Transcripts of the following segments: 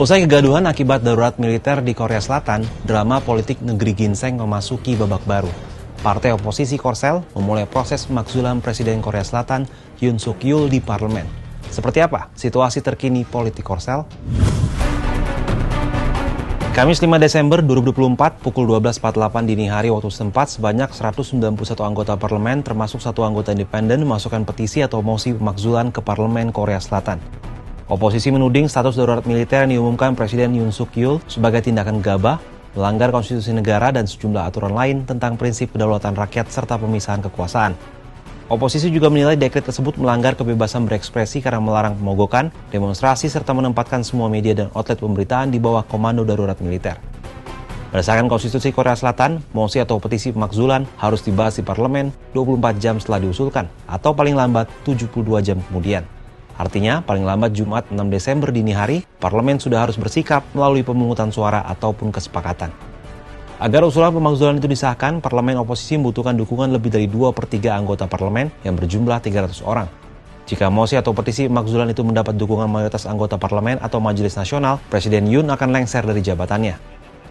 Usai kegaduhan akibat darurat militer di Korea Selatan, drama politik negeri ginseng memasuki babak baru. Partai oposisi Korsel memulai proses pemakzulan Presiden Korea Selatan Yoon Suk Yeol di parlemen. Seperti apa situasi terkini politik Korsel? Kamis 5 Desember 2024 pukul 12.48 dini hari waktu setempat, sebanyak 191 anggota parlemen termasuk satu anggota independen memasukkan petisi atau mosi pemakzulan ke parlemen Korea Selatan. Oposisi menuding status darurat militer yang diumumkan Presiden Yoon Suk Yeol sebagai tindakan gegabah, melanggar konstitusi negara dan sejumlah aturan lain tentang prinsip kedaulatan rakyat serta pemisahan kekuasaan. Oposisi juga menilai dekret tersebut melanggar kebebasan berekspresi karena melarang pemogokan, demonstrasi, serta menempatkan semua media dan outlet pemberitaan di bawah komando darurat militer. Berdasarkan konstitusi Korea Selatan, mosi atau petisi pemakzulan harus dibahas di parlemen 24 jam setelah diusulkan, atau paling lambat 72 jam kemudian. Artinya, paling lambat Jumat 6 Desember dini hari, parlemen sudah harus bersikap melalui pemungutan suara ataupun kesepakatan. Agar usulan pemakzulan itu disahkan, parlemen oposisi membutuhkan dukungan lebih dari 2/3 anggota parlemen yang berjumlah 300 orang. Jika mosi atau petisi pemakzulan itu mendapat dukungan mayoritas anggota parlemen atau majelis nasional, Presiden Yoon akan lengser dari jabatannya.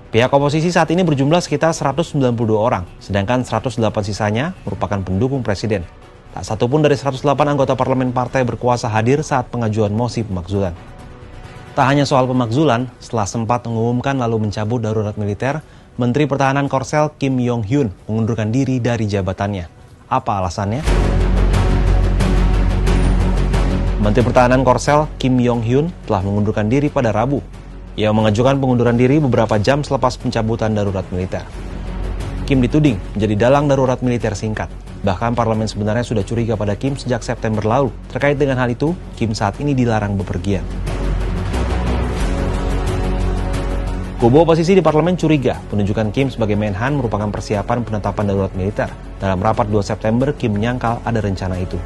Pihak oposisi saat ini berjumlah sekitar 192 orang, sedangkan 108 sisanya merupakan pendukung presiden. Tak satupun dari 108 anggota parlemen partai berkuasa hadir saat pengajuan mosi pemakzulan. Tak hanya soal pemakzulan, setelah sempat mengumumkan lalu mencabut darurat militer, Menteri Pertahanan Korsel Kim Yong Hyun mengundurkan diri dari jabatannya. Apa alasannya? Menteri Pertahanan Korsel Kim Yong Hyun telah mengundurkan diri pada Rabu. Ia mengajukan pengunduran diri beberapa jam selepas pencabutan darurat militer. Kim dituding menjadi dalang darurat militer singkat. Bahkan parlemen sebenarnya sudah curiga pada Kim sejak September lalu. Terkait dengan hal itu, Kim saat ini dilarang bepergian. Kubu oposisi di parlemen curiga penunjukan Kim sebagai Menhan merupakan persiapan penetapan darurat militer. Dalam rapat 2 September, Kim menyangkal ada rencana itu.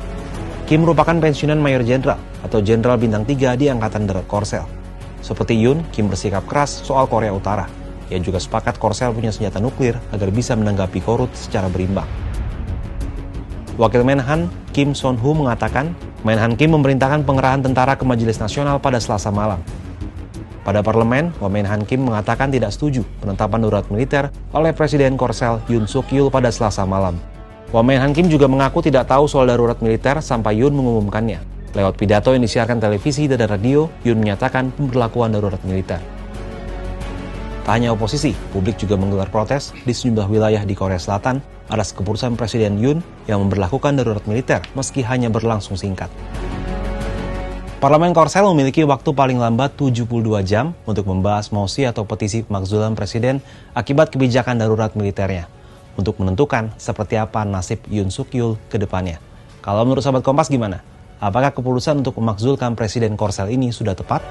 Kim merupakan pensiunan mayor jenderal atau jenderal bintang 3 di Angkatan Darat Korsel. Seperti Yoon, Kim bersikap keras soal Korea Utara. Ia juga sepakat Korsel punya senjata nuklir agar bisa menanggapi Korut secara berimbang. Wakil Menhan Kim Son-hu mengatakan, Menhan Kim memerintahkan pengerahan tentara ke Majelis Nasional pada Selasa malam. Pada parlemen, Wamenhan Kim mengatakan tidak setuju penetapan darurat militer oleh Presiden Korsel Yoon Suk Yeol pada Selasa malam. Wamenhan Kim juga mengaku tidak tahu soal darurat militer sampai Yoon mengumumkannya. Lewat pidato yang disiarkan televisi dan radio, Yoon menyatakan pemberlakuan darurat militer. Tak hanya oposisi, publik juga menggelar protes di sejumlah wilayah di Korea Selatan atas keputusan Presiden Yoon yang memberlakukan darurat militer meski hanya berlangsung singkat. Parlemen Korsel memiliki waktu paling lambat 72 jam untuk membahas mosi atau petisi pemakzulan Presiden akibat kebijakan darurat militernya, untuk menentukan seperti apa nasib Yoon Suk Yeol ke depannya. Kalau menurut sahabat Kompas gimana? Apakah keputusan untuk memakzulkan Presiden Korsel ini sudah tepat?